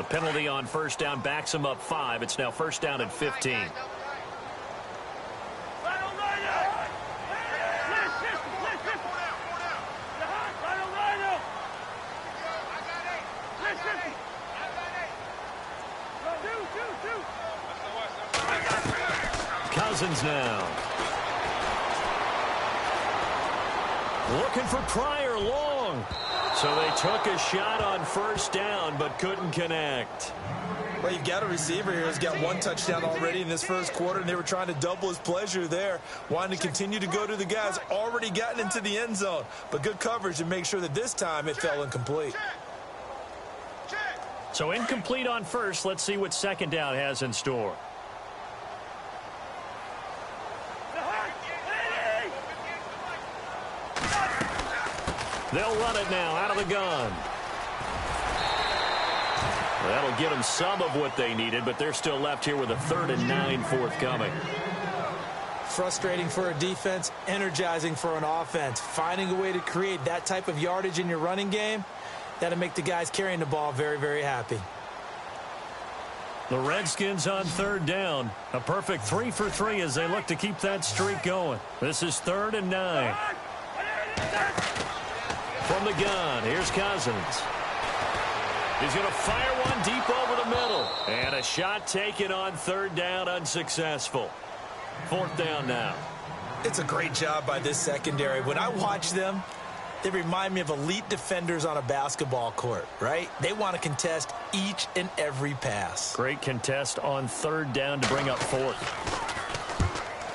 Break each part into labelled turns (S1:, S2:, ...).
S1: The penalty on first down backs him up 5. It's now first down and 15. Cousins now. Looking for Pryor long. So they took a shot on first down but couldn't connect.
S2: Well, you've got a receiver here who's got 1 touchdown already in this first quarter, and they were trying to double his pleasure there, wanting to continue to go to the guys already gotten into the end zone. But good coverage to make sure that this time it fell incomplete.
S1: So incomplete on first. Let's see what second down has in store. They'll run it now out of the gun. That'll get them some of what they needed, but they're still left here with a 3rd and 9 forthcoming.
S2: Frustrating for a defense, energizing for an offense. Finding a way to create that type of yardage in your running game, that'll make the guys carrying the ball very, very happy.
S1: The Redskins on 3rd down. A perfect 3 for 3 as they look to keep that streak going. This is 3rd and 9. From the gun, here's Cousins. He's going to fire one deep over the middle. And a shot taken on 3rd down, unsuccessful. 4th down now.
S2: It's a great job by this secondary. When I watch them, they remind me of elite defenders on a basketball court, right? They want to contest each and every pass.
S1: Great contest on 3rd down to bring up 4th.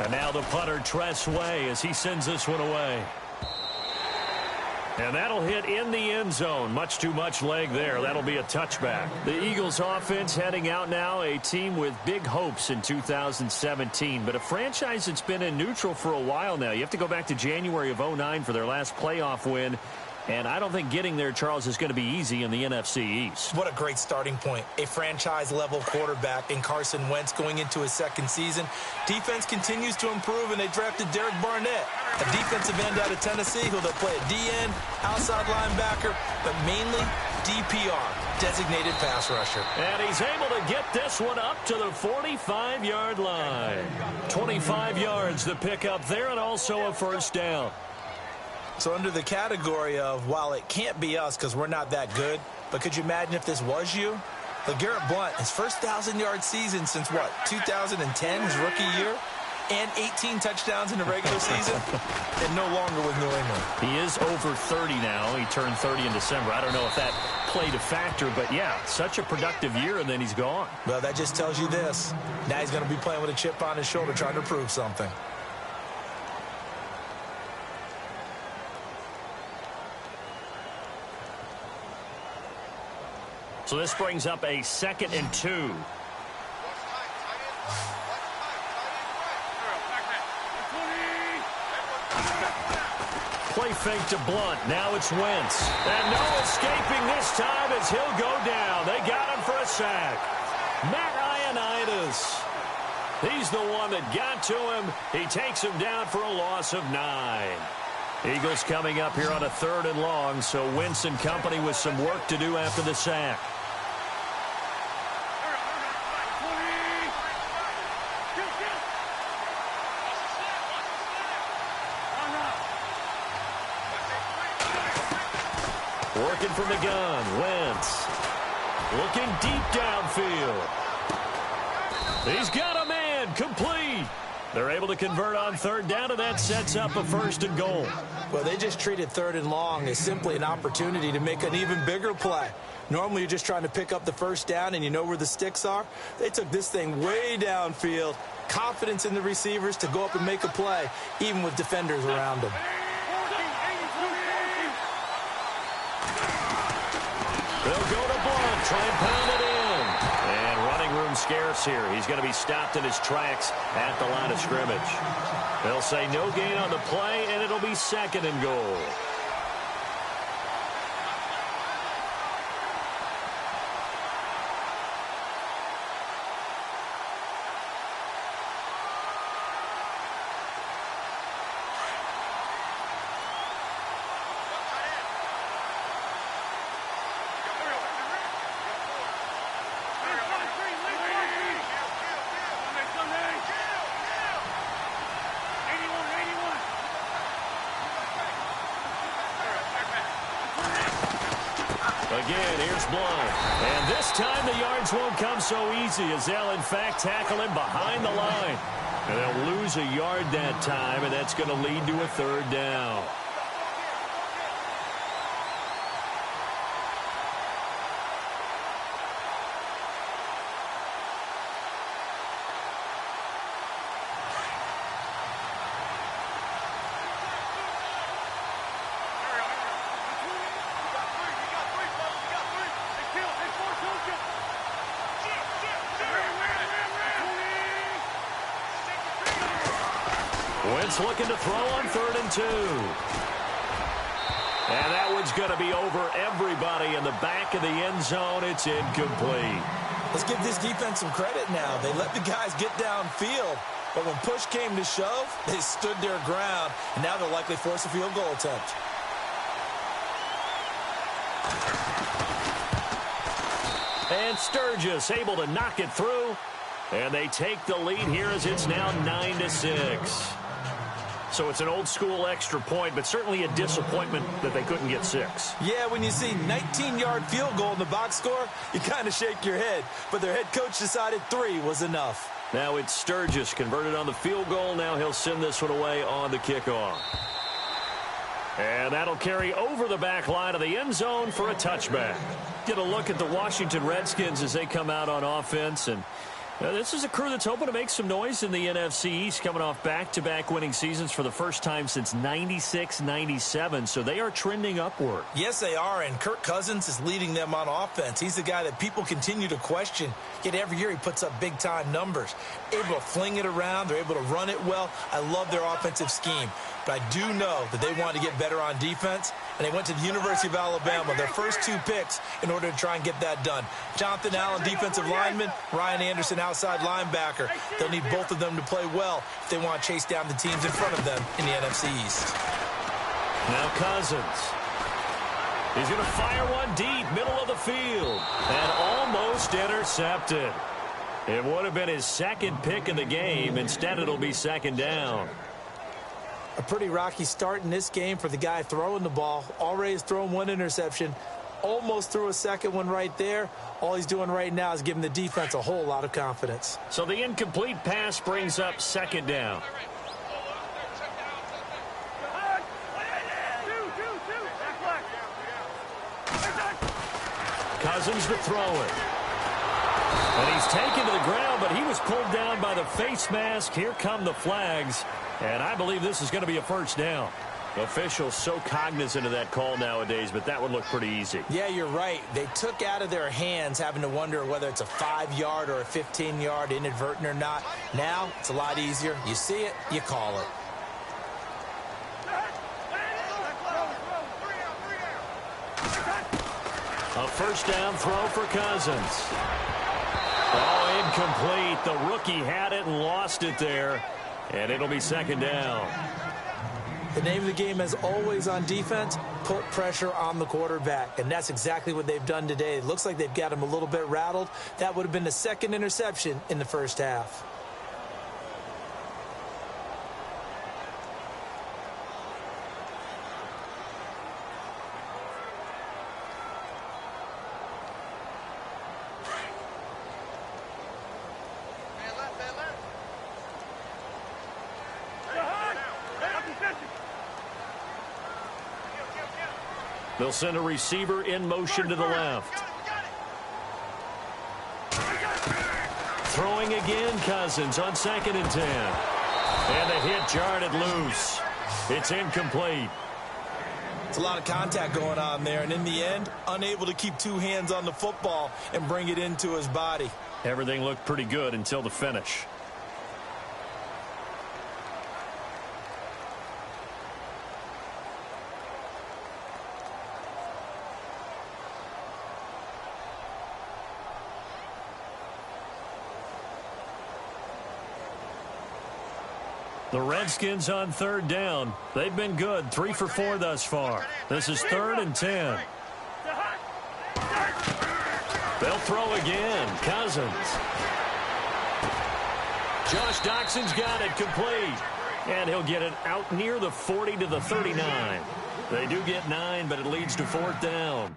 S1: And now the punter, Tress Way, as he sends this one away. And that'll hit in the end zone. Much too much leg there. That'll be a touchback. The Eagles offense heading out now, a team with big hopes in 2017, but a franchise that's been in neutral for a while now. You have to go back to January of 09 for their last playoff win. And I don't think getting there, Charles, is going to be easy in the NFC East.
S2: What a great starting point. A franchise-level quarterback in Carson Wentz going into his 2nd season. Defense continues to improve, and they drafted Derek Barnett, a defensive end out of Tennessee, who they'll play at DN, outside linebacker, but mainly DPR, designated pass rusher.
S1: And he's able to get this one up to the 45-yard line. 25 yards the pick up there, and also a first down.
S2: So under the category of, while it can't be us because we're not that good, but could you imagine if this was you? LeGarrette Blount, his first 1,000-yard season since, what, 2010, his rookie year? And 18 touchdowns in the regular season, and no longer with New England.
S1: He is over 30 now. He turned 30 in December. I don't know if that played a factor, but yeah, such a productive year, and then he's gone.
S2: Well, that just tells you this. Now he's going to be playing with a chip on his shoulder trying to prove something.
S1: So this brings up a 2nd and 2. Play fake to Blount. Now it's Wentz. And no escaping this time as he'll go down. They got him for a sack. Matt Ioannidis. He's the one that got to him. He takes him down for a loss of 9. Eagles coming up here on a 3rd and long, so Wentz and company with some work to do after the sack. Working from the gun, Wentz. Looking deep downfield. He's got a man, complete. They're able to convert on 3rd down, and that sets up a 1st and goal.
S2: Well, they just treated 3rd and long as simply an opportunity to make an even bigger play. Normally, you're just trying to pick up the 1st down, and you know where the sticks are. They took this thing way downfield. Confidence in the receivers to go up and make a play, even with defenders around them.
S1: They'll go to Blount, try and pound it in. And running room scarce here. He's going to be stopped in his tracks at the line of scrimmage. They'll say no gain on the play, and it'll be 2nd and goal. Again, here's Blount. And this time the yards won't come so easy as they'll, in fact, tackle him behind the line. And they'll lose a yard that time, and that's going to lead to a third down. Wentz looking to throw on 3rd and 2. And that one's going to be over everybody in the back of the end zone. It's incomplete.
S2: Let's give this defense some credit now. They let the guys get downfield, but when push came to shove, they stood their ground, and now they'll likely force a field goal attempt.
S1: And Sturgis able to knock it through. And they take the lead here as it's now 9-6. So it's an old-school extra point, but certainly a disappointment that they couldn't get 6.
S2: Yeah, when you see 19-yard field goal in the box score, you kind of shake your head. But their head coach decided 3 was enough.
S1: Now it's Sturgis converted on the field goal. Now he'll send this one away on the kickoff. And that'll carry over the back line of the end zone for a touchback. Get a look at the Washington Redskins as they come out on offense. And this is a crew that's hoping to make some noise in the NFC East, coming off back-to-back winning seasons for the first time since 96-97, so they are trending upward.
S2: Yes, they are, and Kirk Cousins is leading them on offense. He's the guy that people continue to question, yet every year he puts up big-time numbers. Able to fling it around, they're able to run it well. I love their offensive scheme, but I do know that they want to get better on defense, and they went to the University of Alabama, their first 2 picks, in order to try and get that done. Jonathan Allen, defensive lineman, Ryan Anderson, outside linebacker. They'll need both of them to play well if they want to chase down the teams in front of them in the NFC East.
S1: Now Cousins. He's going to fire one deep, middle of the field, and almost intercepted. It would have been his 2nd pick in the game. Instead, it'll be 2nd down.
S2: A pretty rocky start in this game for the guy throwing the ball. Already has thrown 1 interception. Almost threw a 2nd one right there. All he's doing right now is giving the defense a whole lot of confidence.
S1: So the incomplete pass brings up 2nd down. Cousins to throw it. And he's taken to the ground, but he was pulled down by the face mask. Here come the flags. And I believe this is going to be a 1st down. Officials so cognizant of that call nowadays, but that would look pretty easy.
S2: Yeah, you're right. They took out of their hands having to wonder whether it's a 5-yard or a 15-yard inadvertent or not. Now, it's a lot easier. You see it, you call it.
S1: A 1st down throw for Cousins. Oh, incomplete. The rookie had it and lost it there. And it'll be 2nd down.
S2: The name of the game, as always on defense, put pressure on the quarterback. And that's exactly what they've done today. It looks like they've got him a little bit rattled. That would have been the 2nd interception in the 1st half.
S1: They'll send a receiver in motion to the left. Throwing again, Cousins on 2nd and 10. And the hit jarred it loose. It's incomplete.
S2: It's a lot of contact going on there, and in the end, unable to keep 2 hands on the football and bring it into his body.
S1: Everything looked pretty good until the finish. The Redskins on 3rd down. They've been good, 3 for 4 thus far. This is 3rd and 10. They'll throw again. Cousins. Josh Doxson's got it complete. And he'll get it out near the 40 to the 39. They do get 9, but it leads to 4th down.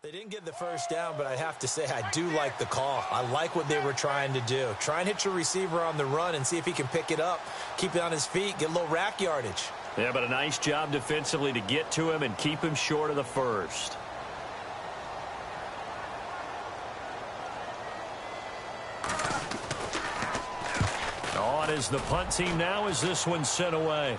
S2: They didn't get the first down, but I have to say I do like the call. I like what they were trying to do. Try and hit your receiver on the run and see if he can pick it up, keep it on his feet, get a little rack yardage.
S1: Yeah, but a nice job defensively to get to him and keep him short of the first. On is the punt team now as this one's sent away.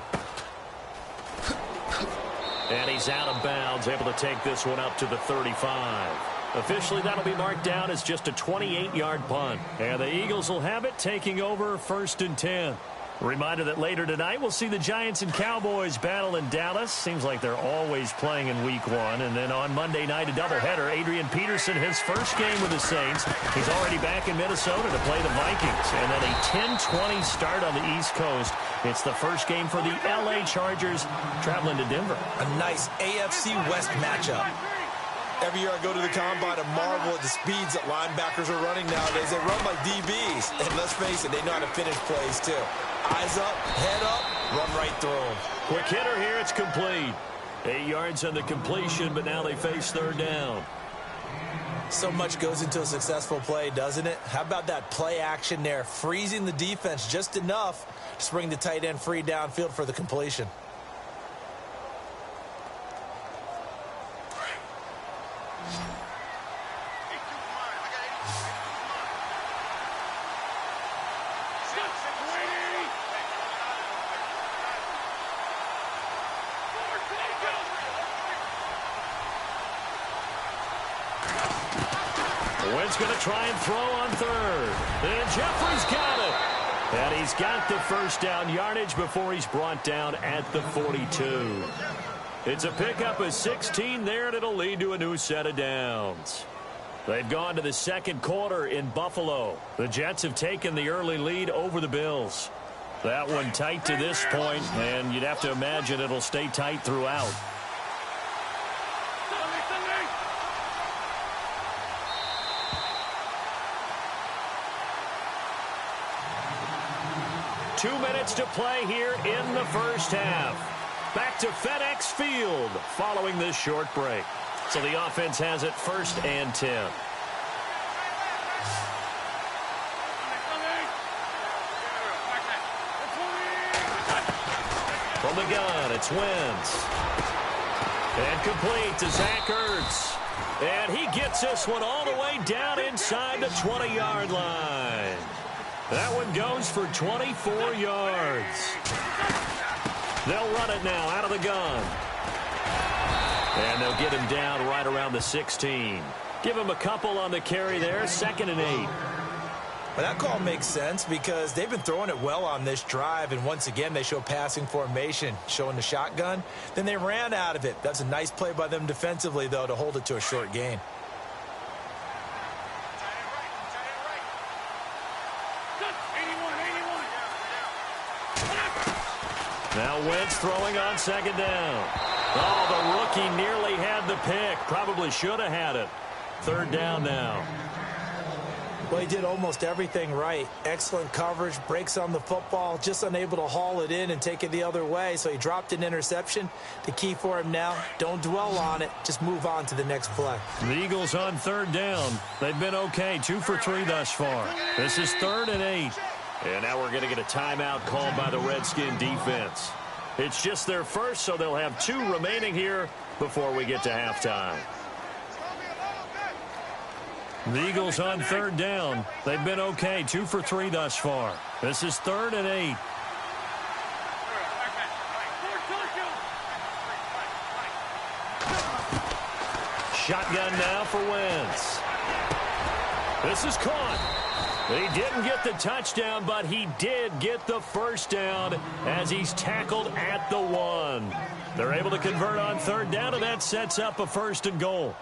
S1: And he's out of bounds, able to take this one up to the 35. Officially, that'll be marked down as just a 28-yard punt. And the Eagles will have it, taking over 1st and 10. Reminder that later tonight we'll see the Giants and Cowboys battle in Dallas. Seems like they're always playing in Week 1. And then on Monday night, a doubleheader. Adrian Peterson, his first game with the Saints. He's already back in Minnesota to play the Vikings. And then a 10-20 start on the East Coast. It's the first game for the L.A. Chargers traveling to Denver.
S2: A nice AFC West matchup. Every year I go to the Combine and marvel at the speeds that linebackers are running nowadays. They run like DBs. And let's face it, they know how to finish plays too. Eyes up, head up, run right through them.
S1: Quick hitter here, it's complete. 8 yards on the completion, but now they face 3rd down.
S2: So much goes into a successful play, doesn't it? How about that play action there? Freezing the defense just enough to bring the tight end free downfield for the completion.
S1: Wentz going to try and throw on 3rd. And Jeffrey's got it. And he's got the first down yardage before he's brought down at the 42. It's a pickup of 16 there, and it'll lead to a new set of downs. They've gone to the 2nd quarter in Buffalo. The Jets have taken the early lead over the Bills. That one tight to this point, and you'd have to imagine it'll stay tight throughout. Two minutes to play here in the first half. Back to FedEx Field following this short break. So the offense has it 1st and 10. From the gun, it's Wentz. And complete to Zach Ertz. And he gets this one all the way down inside the 20-yard line. That one goes for 24 yards. They'll run it now out of the gun. And they'll get him down right around the 16. Give him a couple on the carry there, 2nd and 8.
S2: Well, that call makes sense because they've been throwing it well on this drive, and once again they show passing formation, showing the shotgun. Then they ran out of it. That's a nice play by them defensively, though, to hold it to a short gain.
S1: Now Wentz throwing on 2nd down. Oh, the rookie nearly had the pick. Probably should have had it. 3rd down now.
S2: Well, he did almost everything right. Excellent coverage, breaks on the football, just unable to haul it in and take it the other way. So he dropped an interception. The key for him now, don't dwell on it. Just move on to the next play.
S1: The Eagles on 3rd down. They've been okay, 2 for 3 thus far. This is 3rd and 8. And now we're going to get a timeout called by the Redskins defense. It's just their first, so they'll have 2 remaining here before we get to halftime. The Eagles on 3rd down. They've been okay, 2 for 3 thus far. This is 3rd and 8. Shotgun now for Wentz. This is caught. He didn't get the touchdown, but he did get the first down as he's tackled at the 1. They're able to convert on 3rd down, and that sets up a 1st and goal.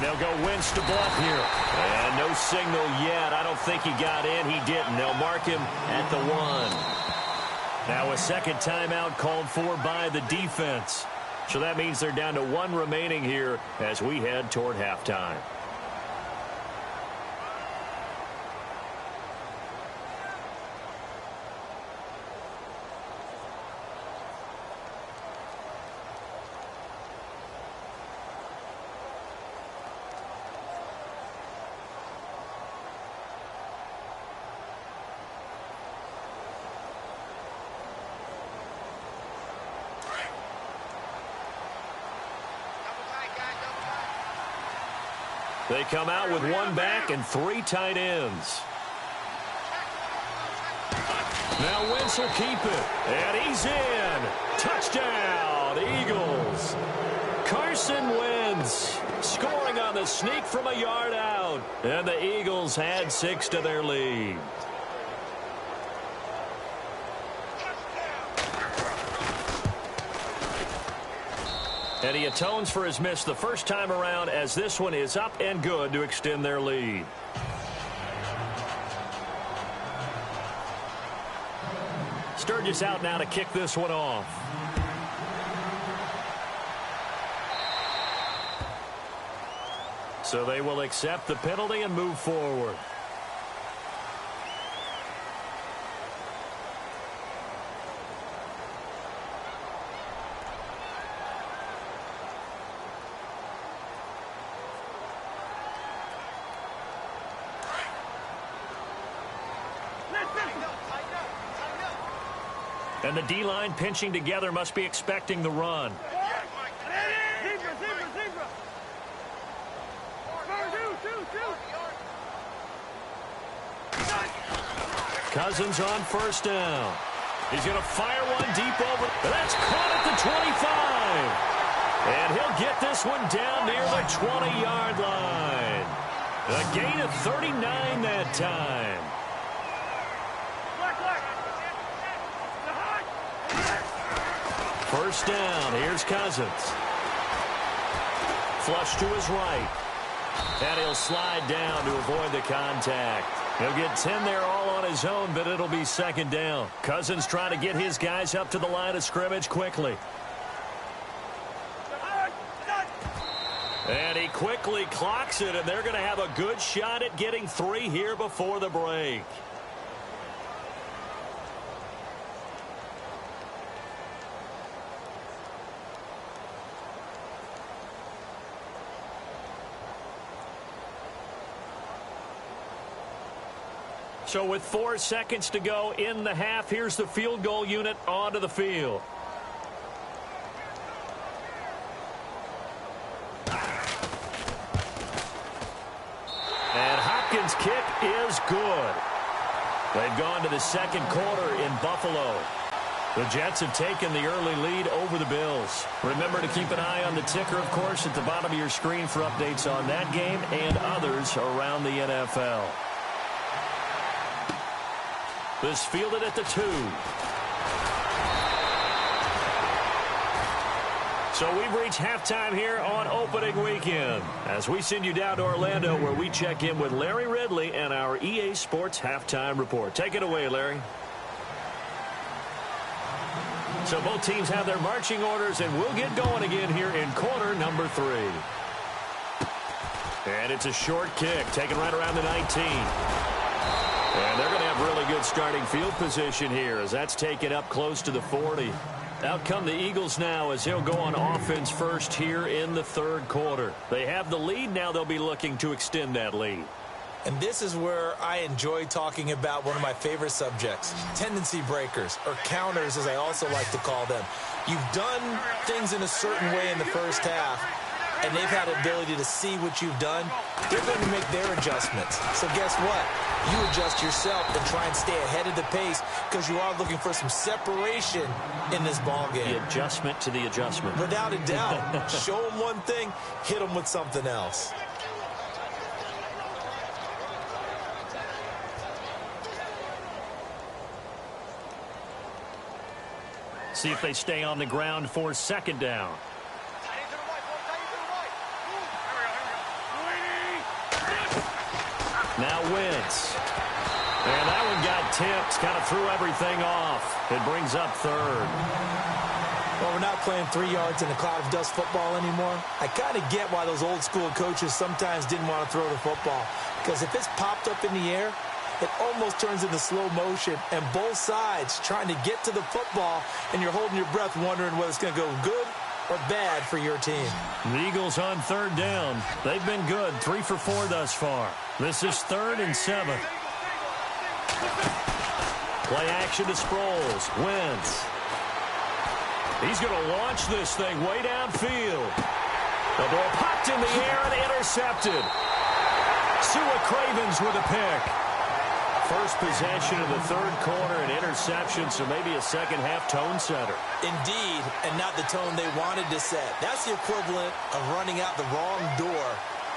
S1: And they'll go Wentz to bluff here. And no No signal yet. I don't think he got in. He didn't. They'll mark him at the 1. Now a second timeout called for by the defense. So that means they're down to 1 remaining here as we head toward halftime. They come out with 1 back and 3 tight ends. Now Wentz will keep it. And he's in. Touchdown, Eagles. Carson Wentz scoring on the sneak from a yard out. And the Eagles add 6 to their lead. And he atones for his miss the first time around as this one is up and good to extend their lead. Sturgis out now to kick this one off. So they will accept the penalty and move forward. And the D-line pinching together must be expecting the run. Cousins on first down. He's going to fire one deep over. That's caught at the 25. And he'll get this one down near the 20-yard line. A gain of 39 that time. First down. Here's Cousins. Flush to his right. And he'll slide down to avoid the contact. He'll get 10 there all on his own, but it'll be second down. Cousins trying to get his guys up to the line of scrimmage quickly. And he quickly clocks it, and they're going to have a good shot at getting 3 here before the break. So with 4 seconds to go in the half, here's the field goal unit onto the field. And Hopkins' kick is good. They've gone to the second quarter in Buffalo. The Jets have taken the early lead over the Bills. Remember to keep an eye on the ticker, of course, at the bottom of your screen for updates on that game and others around the NFL. This fielded at the 2. So we've reached halftime here on opening weekend as we send you down to Orlando where we check in with Larry Ridley and our EA Sports Halftime Report. Take it away, Larry. So both teams have their marching orders, and we'll get going again here in quarter number 3. And it's a short kick taken right around the 19. And they're going to have really good starting field position here as that's taken up close to the 40. Out come the Eagles now as they'll go on offense first here in the third quarter. They have the lead. Now they'll be looking to extend that lead.
S2: And this is where I enjoy talking about one of my favorite subjects, tendency breakers, or counters as I also like to call them. You've done things in a certain way in the first half, and they've had the ability to see what you've done. They're going to make their adjustments. So guess what? You adjust yourself and try and stay ahead of the pace because you are looking for some separation in this ball game.
S1: The adjustment to the adjustment.
S2: Without a doubt. Show them one thing, hit them with something else.
S1: See if they stay on the ground for second down. Now Wentz. And that one got tipped, kind of threw everything off. It brings up third.
S2: Well, we're not playing 3 yards in a cloud of dust football anymore. I kind of get why those old school coaches sometimes didn't want to throw the football. Because if it's popped up in the air, it almost turns into slow motion. And both sides trying to get to the football, and you're holding your breath wondering whether it's going to go good or bad for your team.
S1: The Eagles on third down. They've been good, 3 for 4 thus far. This is 3rd and 7. Play action to Sproles. Wentz. He's going to launch this thing way downfield. The ball popped in the air and intercepted. Sua Cravens with a pick. First possession of the third quarter, an interception, so maybe a second-half tone setter.
S2: Indeed, and not the tone they wanted to set. That's the equivalent of running out the wrong door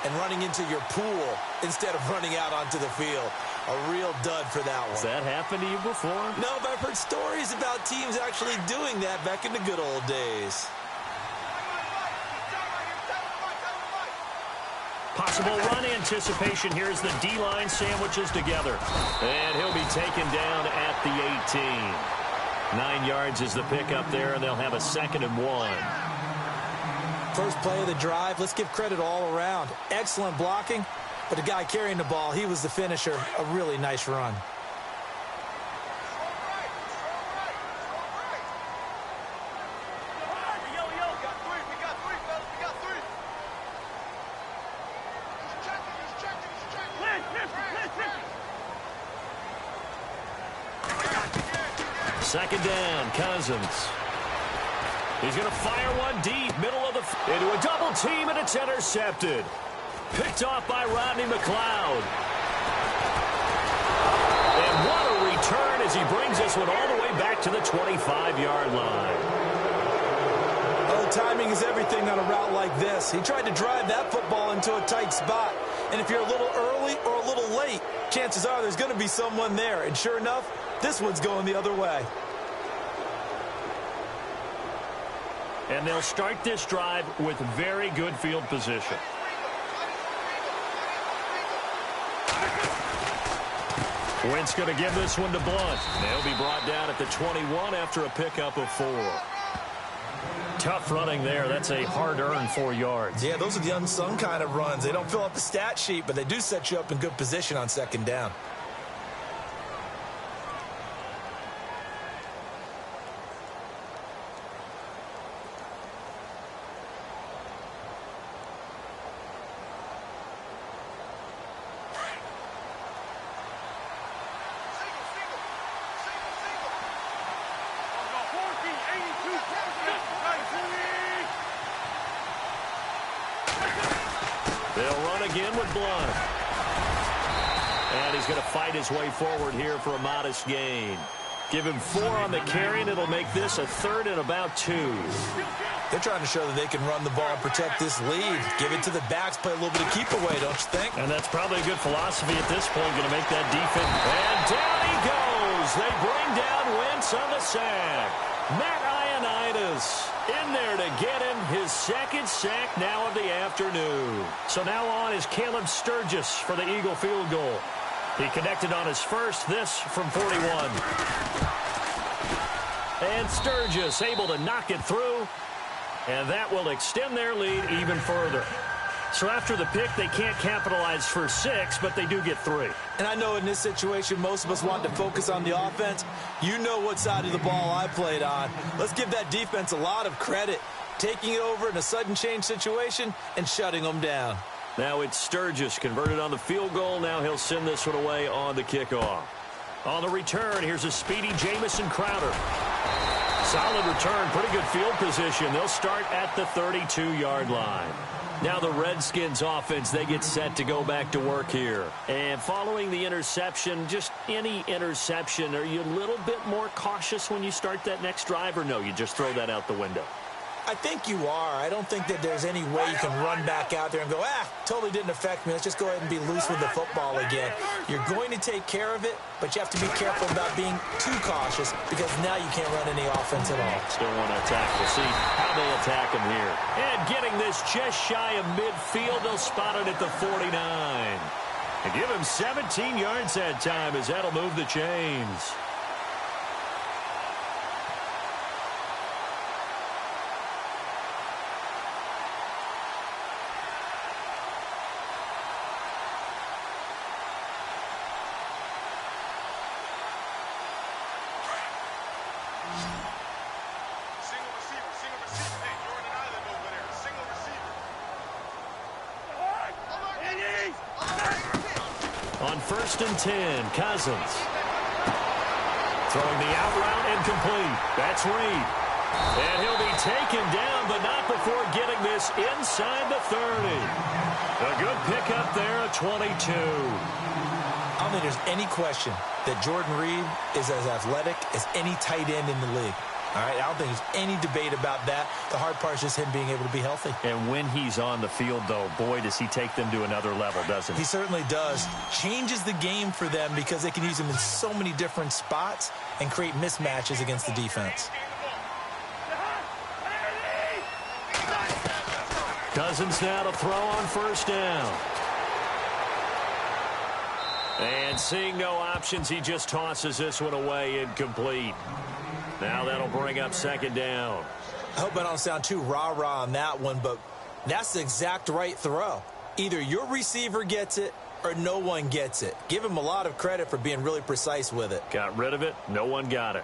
S2: and running into your pool instead of running out onto the field. A real dud for that one.
S1: Has that happened to you before?
S2: No, but I've heard stories about teams actually doing that back in the good old days.
S1: Possible run anticipation here as the D-line sandwiches together. And he'll be taken down at the 18. 9 yards is the pickup there, and they'll have a 2nd and 1.
S2: First play of the drive, let's give credit all around. Excellent blocking, but the guy carrying the ball, he was the finisher. A really nice run.
S1: Second down, Cousins. He's going to fire one deep, middle of the into a double team, and it's intercepted. Picked off by Rodney McLeod. And what a return as he brings this one all the way back to the 25-yard line.
S2: Oh, timing is everything on a route like this. He tried to drive that football into a tight spot. And if you're a little early or a little late, chances are there's going to be someone there. And sure enough, this one's going the other way.
S1: And they'll start this drive with very good field position. Wentz going to give this one to Blunt. They'll be brought down at the 21 after a pickup of 4. Tough running there. That's a hard-earned 4 yards.
S2: Yeah, those are the unsung kind of runs. They don't fill up the stat sheet, but they do set you up in good position on second down.
S1: They'll run again with Blunt. And he's going to fight his way forward here for a modest gain. Give him 4 on the carry, and it'll make this a 3rd and about 2.
S2: They're trying to show that they can run the ball and protect this lead. Give it to the backs, play a little bit of keep away, don't you think?
S1: And that's probably a good philosophy at this point, going to make that defense. And down he goes. They bring down Wentz on the sack. Matt Ioannidis in there to get him his 2nd sack now of the afternoon. So now on is Caleb Sturgis for the Eagle field goal. He connected on his first, this from 41. And Sturgis able to knock it through, and that will extend their lead even further. So after the pick, they can't capitalize for 6, but they do get 3.
S2: And I know in this situation, most of us want to focus on the offense. You know what side of the ball I played on. Let's give that defense a lot of credit, taking it over in a sudden change situation and shutting them down.
S1: Now it's Sturgis converted on the field goal. Now he'll send this one away on the kickoff. On the return, here's a speedy Jamison Crowder. Solid return, pretty good field position. They'll start at the 32-yard line. Now the Redskins offense, they get set to go back to work here. And following the interception, just any interception, are you a little bit more cautious when you start that next drive, or no, you just throw that out the window?
S2: I think you are. I don't think that there's any way you can run back out there and go, totally didn't affect me. Let's just go ahead and be loose with the football again. You're going to take care of it, but you have to be careful about being too cautious because now you can't run any offense at all.
S1: Still want to attack. We'll see how they attack him here. And getting this just shy of midfield, they'll spot it at the 49. And give him 17 yards that time as that'll move the chains. On 1st and 10, Cousins. Throwing the out route incomplete. That's Reed. And he'll be taken down, but not before getting this inside the 30. A good pickup there at 22.
S2: I don't think there's any question that Jordan Reed is as athletic as any tight end in the league. All right, I don't think there's any debate about that. The hard part is just him being able to be healthy.
S1: And when he's on the field, though, boy, does he take them to another level, doesn't he?
S2: He certainly does. Changes the game for them because they can use him in so many different spots and create mismatches against the defense.
S1: Cousins now to throw on 1st down. And seeing no options, he just tosses this one away incomplete. Now that'll bring up 2nd down.
S2: I hope I don't sound too rah-rah on that one, but that's the exact right throw. Either your receiver gets it or no one gets it. Give him a lot of credit for being really precise with it.
S1: Got rid of it. No one got it.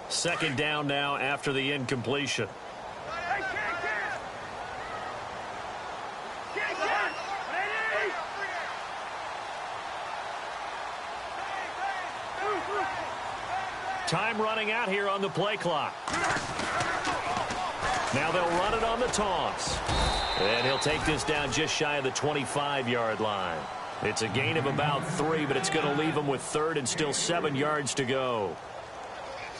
S1: Second down now after the incompletion. Time running out here on the play clock. Now they'll run it on the toss. And he'll take this down just shy of the 25-yard line. It's a gain of about 3, but it's going to leave him with 3rd and still 7 yards to go.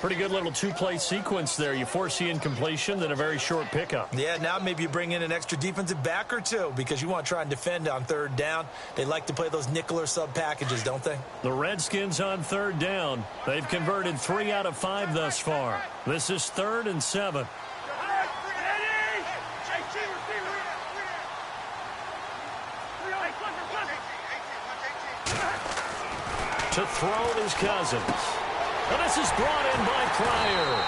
S1: Pretty good little two-play sequence there. You force the incompletion, then a very short pickup.
S2: Yeah, now maybe you bring in an extra defensive back or two because you want to try and defend on 3rd down. They like to play those nickel or sub packages, don't they?
S1: The Redskins on 3rd down. They've converted 3 out of 5 thus far. This is 3rd and 7. To throw is Cousins. And this is brought in by Pryor.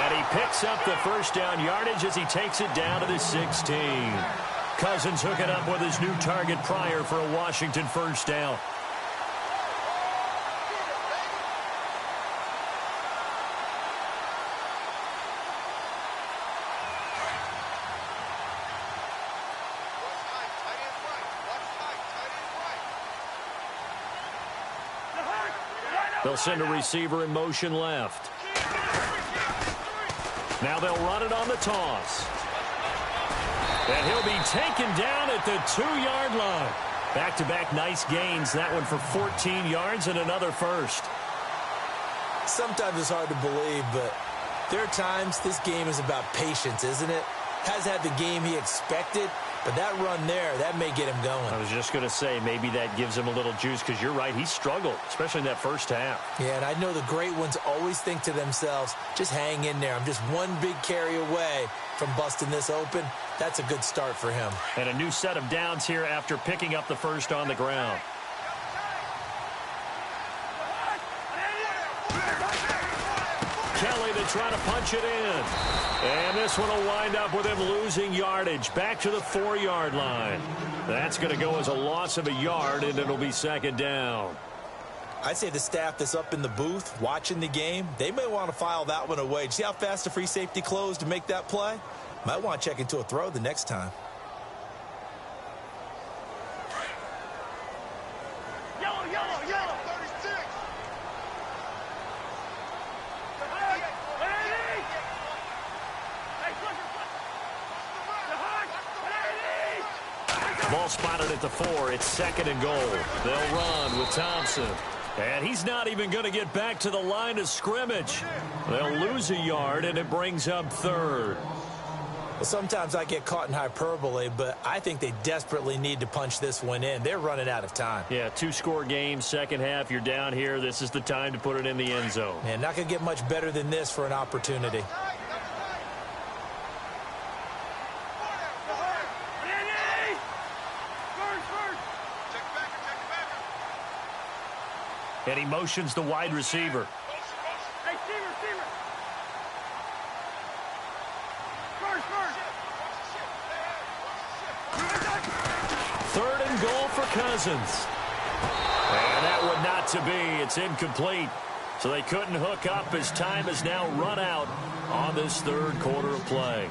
S1: And he picks up the 1st down yardage as he takes it down to the 16. Cousins hooking up with his new target Pryor for a Washington 1st down. They'll send a receiver in motion left. Now they'll run it on the toss. And he'll be taken down at the 2-yard line. Back-to-back nice gains. That one for 14 yards and another 1st.
S2: Sometimes it's hard to believe, but there are times this game is about patience, isn't it? Has had the game he expected, but that run there, that may get him going.
S1: I was just going to say, maybe that gives him a little juice because you're right, he struggled, especially in that 1st half.
S2: Yeah, and I know the great ones always think to themselves, just hang in there. I'm just one big carry away from busting this open. That's a good start for him.
S1: And a new set of downs here after picking up the 1st on the ground. Kelly to try to punch it in. And this one will wind up with him losing yardage back to the 4-yard line. That's going to go as a loss of a yard, and it'll be 2nd down.
S2: I'd say the staff that's up in the booth watching the game, they may want to file that one away. See how fast the free safety closed to make that play? Might want to check into a throw the next time.
S1: Ball spotted at the 4. It's 2nd and goal. They'll run with Thompson. And he's not even going to get back to the line of scrimmage. They'll lose a yard, and it brings up 3rd.
S2: Well, sometimes I get caught in hyperbole, but I think they desperately need to punch this one in. They're running out of time.
S1: Yeah, two-score game, second half, you're down here. This is the time to put it in the end zone.
S2: Man, not going to get much better than this for an opportunity.
S1: And he motions the wide receiver. Third and goal for Cousins. And that one not to be. It's incomplete. So they couldn't hook up as time has now run out on this third quarter of play.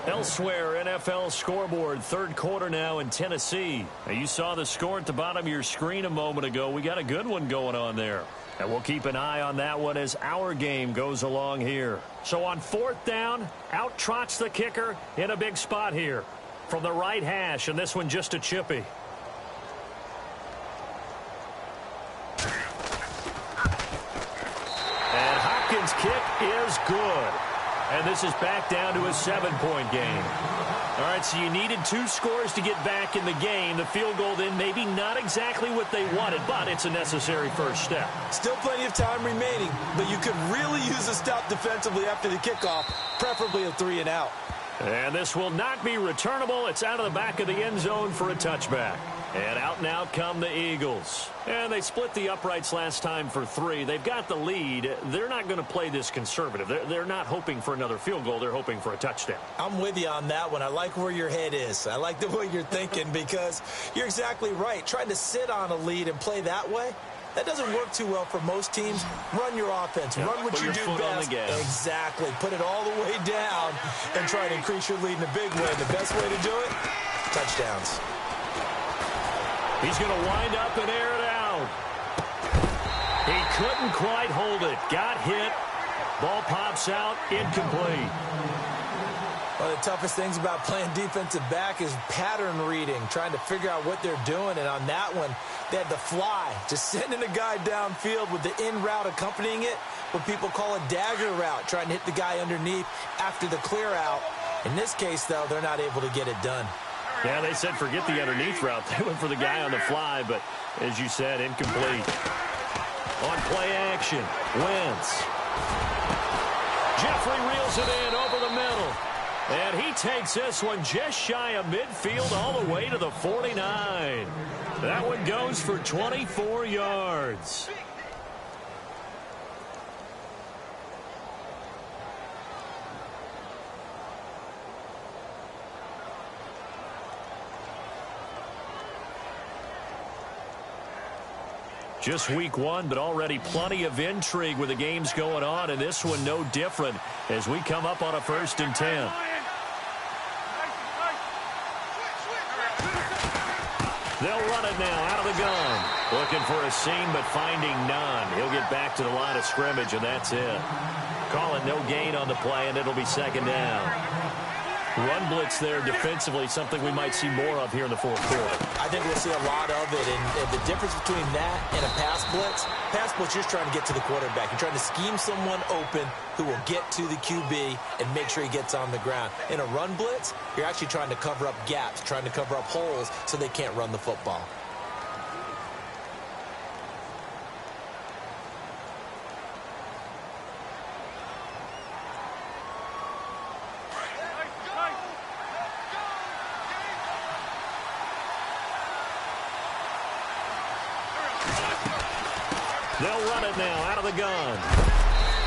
S1: Elsewhere, NFL scoreboard, third quarter now in Tennessee. Now, you saw the score at the bottom of your screen a moment ago. We got a good one going on there. And we'll keep an eye on that one as our game goes along here. So on fourth down, out trots the kicker in a big spot here. From the right hash, and this one just a chippy. And Hopkins' kick is good. And this is back down to a 7-point game. All right, so you needed 2 scores to get back in the game. The field goal then maybe not exactly what they wanted, but it's a necessary first step.
S2: Still plenty of time remaining, but you could really use a stop defensively after the kickoff, preferably a 3 and out.
S1: And this will not be returnable. It's out of the back of the end zone for a touchback. And out now come the Eagles. And they split the uprights last time for 3. They've got the lead. They're not going to play this conservative. They're not hoping for another field goal. They're hoping for a touchdown.
S2: I'm with you on that one. I like where your head is. I like the way you're thinking because you're exactly right. Trying to sit on a lead and play that way, that doesn't work too well for most teams. Run your offense. Run what you do best. Exactly. Put it all the way down and try to increase your lead in a big way. The best way to do it, touchdowns.
S1: He's going to wind up and air it out. He couldn't quite hold it. Got hit. Ball pops out. Incomplete.
S2: One of the toughest things about playing defensive back is pattern reading, trying to figure out what they're doing. And on that one, they had the fly, just sending a guy downfield with the in route accompanying it, what people call a dagger route, trying to hit the guy underneath after the clear out. In this case, though, they're not able to get it done.
S1: Yeah, they said forget the underneath route. They went for the guy on the fly, but as you said, incomplete. On play action, Wentz. Jeffrey reels it in over the middle. And he takes this one just shy of midfield all the way to the 49. That one goes for 24 yards. Just week 1, but already plenty of intrigue with the games going on, and this one no different as we come up on a 1st and 10. They'll run it now out of the gun. Looking for a seam, but finding none. He'll get back to the line of scrimmage, and that's it. Call it no gain on the play, and it'll be 2nd down. Run blitz there defensively, something we might see more of here in the 4th quarter.
S2: I think we'll see a lot of it, and the difference between that and a pass blitz, you're just trying to get to the quarterback. You're trying to scheme someone open who will get to the QB and make sure he gets on the ground. In a run blitz, you're actually trying to cover up gaps, trying to cover up holes so they can't run the football.
S1: They'll run it now out of the gun.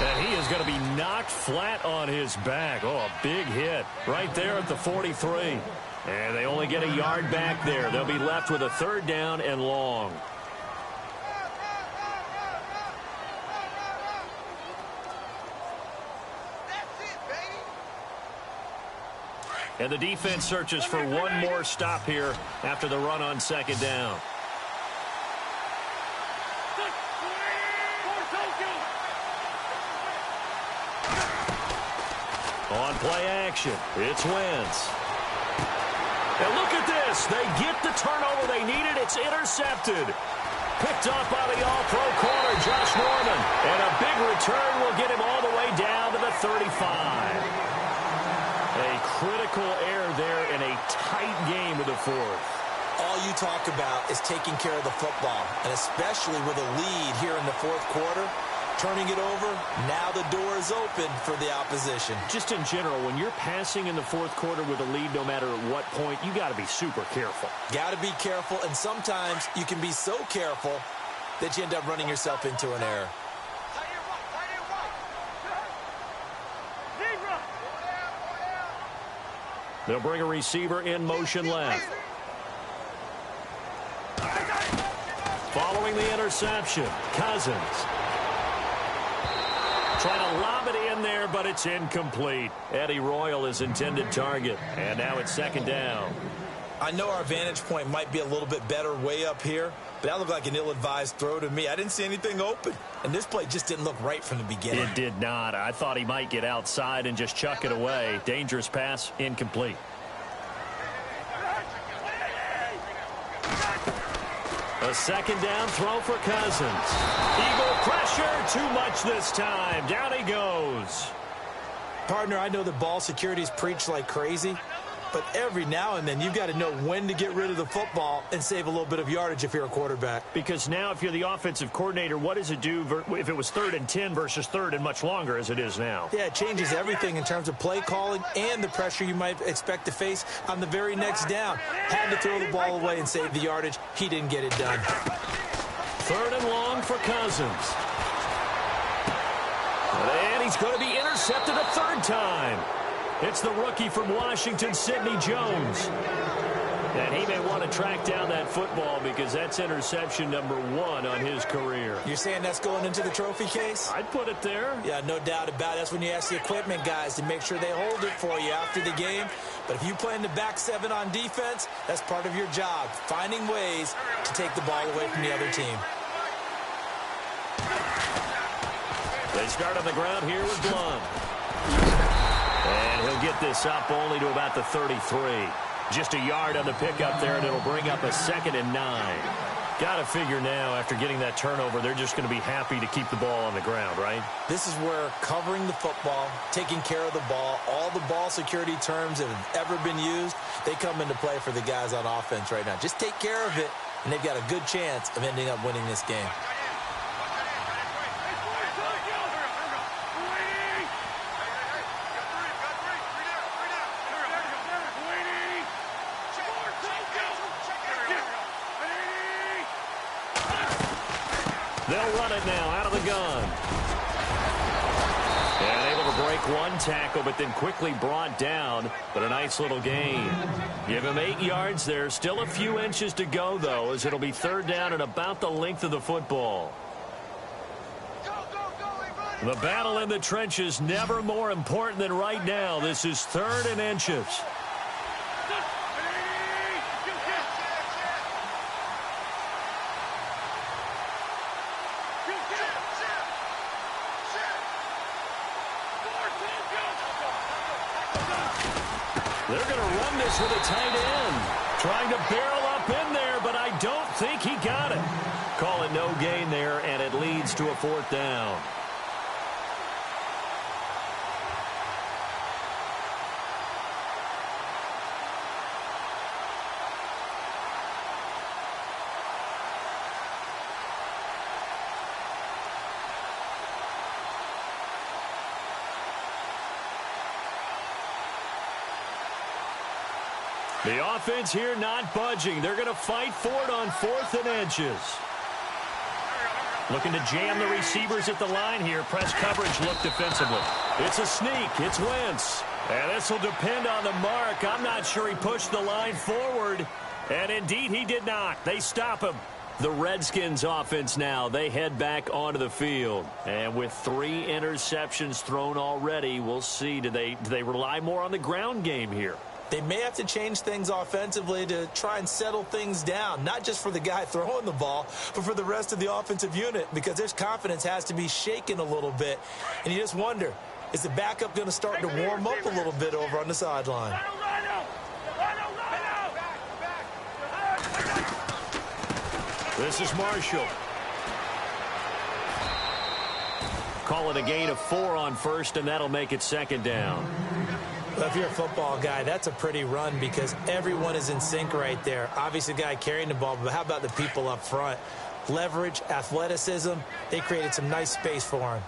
S1: And he is going to be knocked flat on his back. Oh, a big hit right there at the 43. And they only get a yard back there. They'll be left with a 3rd down and long. And the defense searches for one more stop here after the run on 2nd down. On play action, it's Wentz. And look at this. They get the turnover they needed. It's intercepted. Picked off by the all-pro corner, Josh Norman. And a big return will get him all the way down to the 35. A critical error there in a tight game of the fourth.
S2: All you talk about is taking care of the football, and especially with a lead here in the fourth quarter, turning it over, now the door is open for the opposition.
S1: Just in general, when you're passing in the fourth quarter with a lead, no matter at what point, you got to be super careful.
S2: Got to be careful, and sometimes you can be so careful that you end up running yourself into an error.
S1: They'll bring a receiver in motion left. Following the interception, Cousins. Trying to lob it in there, but it's incomplete. Eddie Royal is intended target. And now it's second down.
S2: I know our vantage point might be a little bit better way up here, but that looked like an ill-advised throw to me. I didn't see anything open, and this play just didn't look right from the beginning.
S1: It did not. I thought he might get outside and just chuck it away. Dangerous pass, incomplete. A second down throw for Cousins. Eagle pressure, too much this time. Down he goes.
S2: Partner, I know the ball security is preached like crazy, but every now and then you've got to know when to get rid of the football and save a little bit of yardage if you're a quarterback.
S1: Because now if you're the offensive coordinator, what does it do if it was 3rd and 10 versus 3rd and much longer as it is now?
S2: Yeah, it changes everything in terms of play calling and the pressure you might expect to face on the very next down. Had to throw the ball away and save the yardage. He didn't get it done.
S1: 3rd and long for Cousins. And he's going to be intercepted a 3rd time. It's the rookie from Washington, Sidney Jones. And he may want to track down that football because that's interception number 1 on his career.
S2: You're saying that's going into the trophy case?
S1: I'd put it there.
S2: Yeah, no doubt about it. That's when you ask the equipment guys to make sure they hold it for you after the game. But if you play in the back 7 on defense, that's part of your job, finding ways to take the ball away from the other team.
S1: They start on the ground here with Blum. And he'll get this up only to about the 33. Just a yard on the pickup there, and it'll bring up a 2nd and 9. Got to figure now, after getting that turnover, they're just going to be happy to keep the ball on the ground, right?
S2: This is where covering the football, taking care of the ball, all the ball security terms that have ever been used, they come into play for the guys on offense right now. Just take care of it, and they've got a good chance of ending up winning this game.
S1: They'll run it now out of the gun. And able to break one tackle, but then quickly brought down. But a nice little gain. Give him 8 yards there. Still a few inches to go, though, as it'll be 3rd down and about the length of the football. The battle in the trenches never more important than right now. This is 3rd and inches. They're going to run this with a tight end. Trying to barrel up in there, but I don't think he got it. Call it no gain there, and it leads to a 4th down. The offense here not budging. They're going to fight for it on 4th and inches. Looking to jam the receivers at the line here. Press coverage look defensively. It's a sneak. It's Wentz. And this will depend on the mark. I'm not sure he pushed the line forward. And indeed he did not. They stop him. The Redskins offense now. They head back onto the field. And with 3 interceptions thrown already, we'll see. Do they rely more on the ground game here?
S2: They may have to change things offensively to try and settle things down, not just for the guy throwing the ball, but for the rest of the offensive unit, because their confidence has to be shaken a little bit. And you just wonder, is the backup going to start to warm up a little bit over on the sideline?
S1: This is Marshall. Call it a gain of 4 on 1st, and that'll make it 2nd down.
S2: Well, if you're a football guy, that's a pretty run because everyone is in sync right there. Obviously, the guy carrying the ball, but how about the people up front? Leverage, athleticism, they created some nice space for him.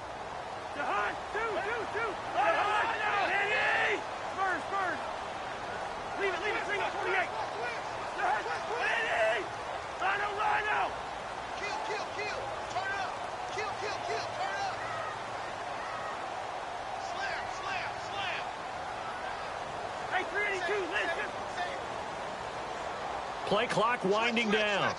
S1: Play clock winding down.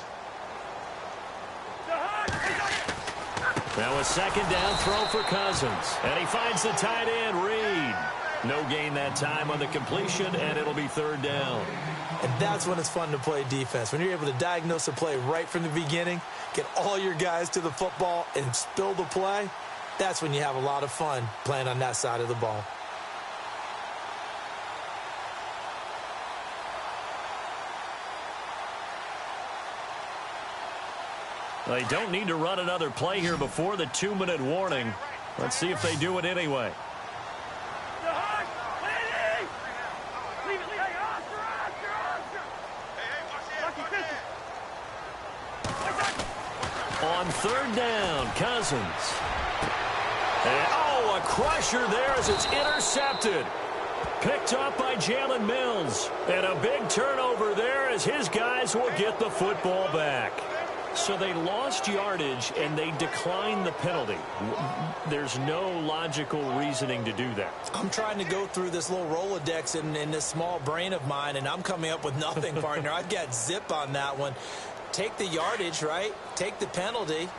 S1: Now a second down throw for Cousins. And he finds the tight end, Reed. No gain that time on the completion, and it'll be third down.
S2: And that's when it's fun to play defense. When you're able to diagnose a play right from the beginning, get all your guys to the football, and spill the play, that's when you have a lot of fun playing on that side of the ball.
S1: They don't need to run another play here before the 2-minute warning. Let's see if they do it anyway. On third down, Cousins. And, oh, a crusher there as it's intercepted. Picked up by Jalen Mills. And a big turnover there as his guys will get the football back. So they lost yardage, and they declined the penalty. There's no logical reasoning to do that.
S2: I'm trying to go through this little Rolodex in this small brain of mine, and I'm coming up with nothing, partner. I've got zip on that one. Take the yardage, right? Take the penalty.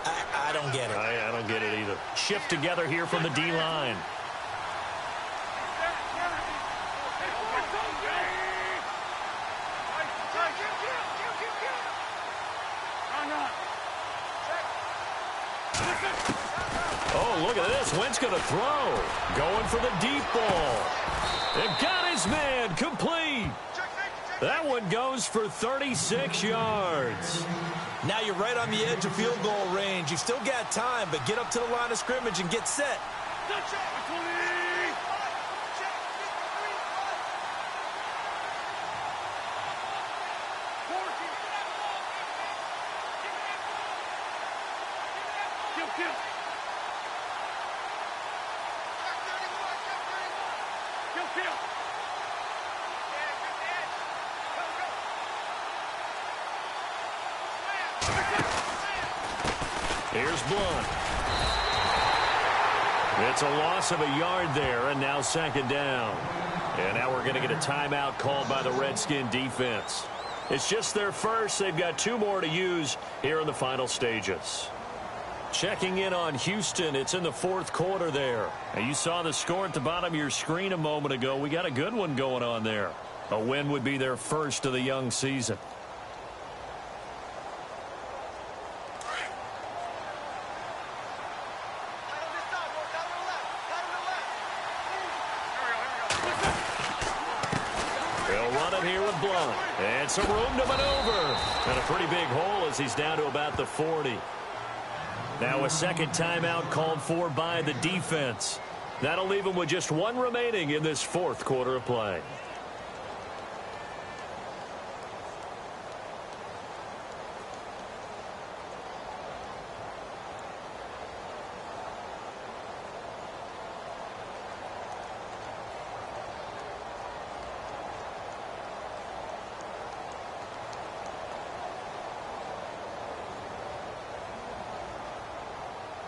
S2: I don't get it.
S1: I don't get it either. Shift together here from the D-line. Oh, look at this. Wentz going to throw. Going for the deep ball. And got his man complete. That one goes for 36 yards.
S2: Now you're right on the edge of field goal range. You've still got time, but get up to the line of scrimmage and get set.
S1: Here's Blunt. It's a loss of a yard there, and now second down. And now we're going to get a timeout called by the Redskin defense. It's just their first. They've got 2 more to use here in the final stages. Checking in on Houston. It's in the 4th quarter there. And you saw the score at the bottom of your screen a moment ago. We got a good one going on there. A win would be their first of the young season. And some room to maneuver. And a pretty big hole as he's down to about the 40. Now a second timeout called for by the defense. That'll leave him with just 1 remaining in this 4th quarter of play.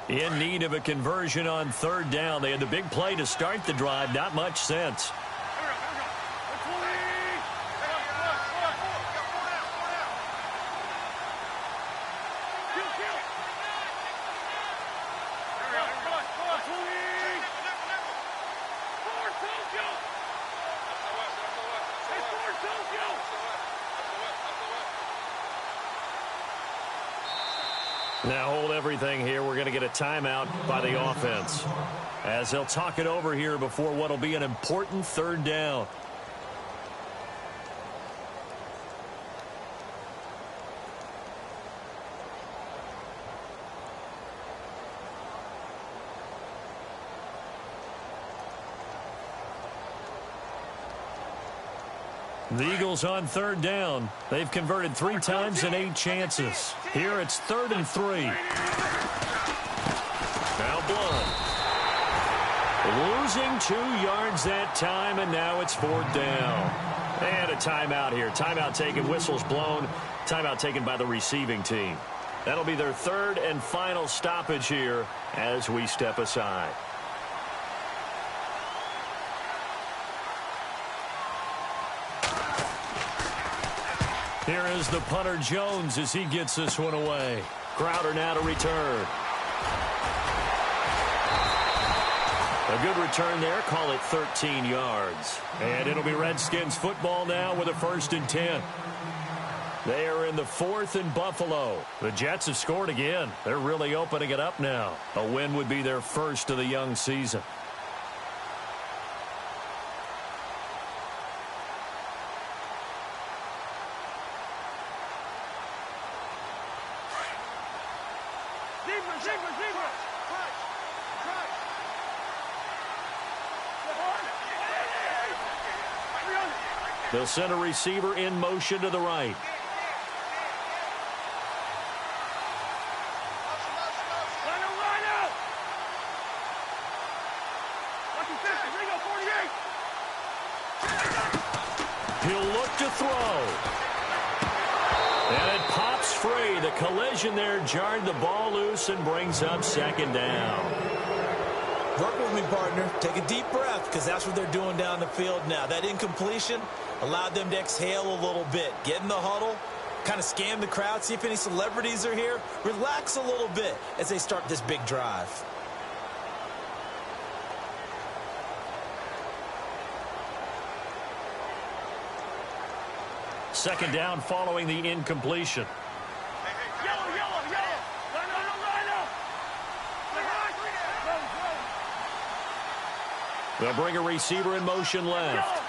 S1: In need of a conversion on third down. They had the big play to start the drive. Not much sense. Now hold everything here. We're going to get a timeout by the offense as they'll talk it over here before what will be an important third down. The Eagles on third down. They've converted 3 times in 8 chances. Here it's 3rd and 3. Now Blunt. Losing 2 yards that time, and now it's 4th down. And a timeout here. Timeout taken, whistles blown. Timeout taken by the receiving team. That'll be their 3rd and final stoppage here as we step aside. Here is the punter Jones as he gets this one away. Crowder now to return. A good return there. Call it 13 yards. And it'll be Redskins football now with a 1st and 10. They are in the 4th and Buffalo. The Jets have scored again. They're really opening it up now. A win would be their first of the young season. They'll send a receiver in motion to the right. He'll look to throw. And it pops free. The collision there jarred the ball loose and brings up 2nd down.
S2: Work with me, partner. Take a deep breath, because that's what they're doing down the field now. That incompletion allowed them to exhale a little bit. Get in the huddle, kind of scan the crowd, see if any celebrities are here. Relax a little bit as they start this big drive.
S1: Second down following the incompletion. They'll bring a receiver in motion left.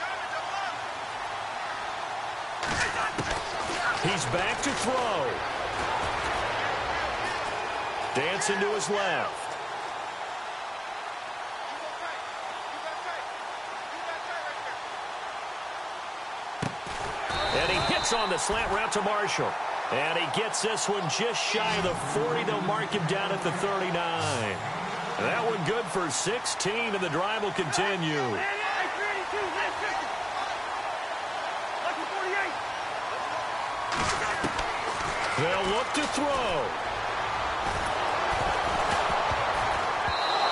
S1: He's back to throw. Dancing to his left. And he hits on the slant route to Marshall. And he gets this one just shy of the 40. They'll mark him down at the 39. That one good for 16, and the drive will continue. They'll look to throw.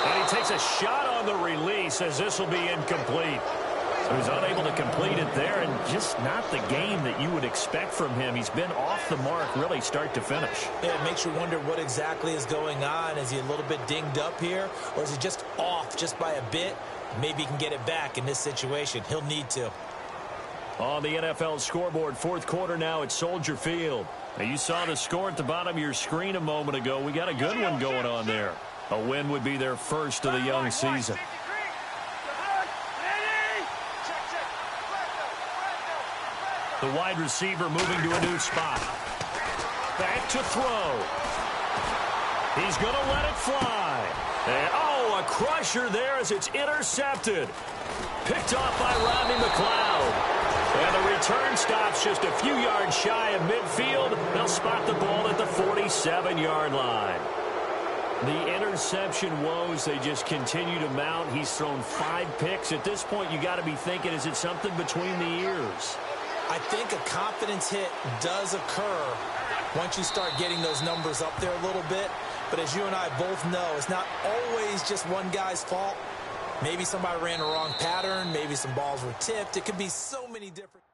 S1: And he takes a shot on the release as this will be incomplete. So he's unable to complete it there, and just not the game that you would expect from him. He's been off the mark really start to finish.
S2: Yeah, it makes you wonder what exactly is going on. Is he a little bit dinged up here, or is he just off just by a bit? Maybe he can get it back in this situation. He'll need to.
S1: On the NFL scoreboard, 4th quarter now at Soldier Field. Now, you saw the score at the bottom of your screen a moment ago. We got a good one going on there. A win would be their first of the young season. The wide receiver moving to a new spot. Back to throw. He's going to let it fly. And, oh, a crusher there as it's intercepted. Picked off by Rodney McLeod. And the return stops just a few yards shy of midfield. They'll spot the ball at the 47-yard line. The interception woes, they just continue to mount. He's thrown 5 picks. At this point, you got to be thinking, is it something between the ears?
S2: I think a confidence hit does occur once you start getting those numbers up there a little bit. But as you and I both know, it's not always just one guy's fault. Maybe somebody ran a wrong pattern. Maybe some balls were tipped. It could be so many different...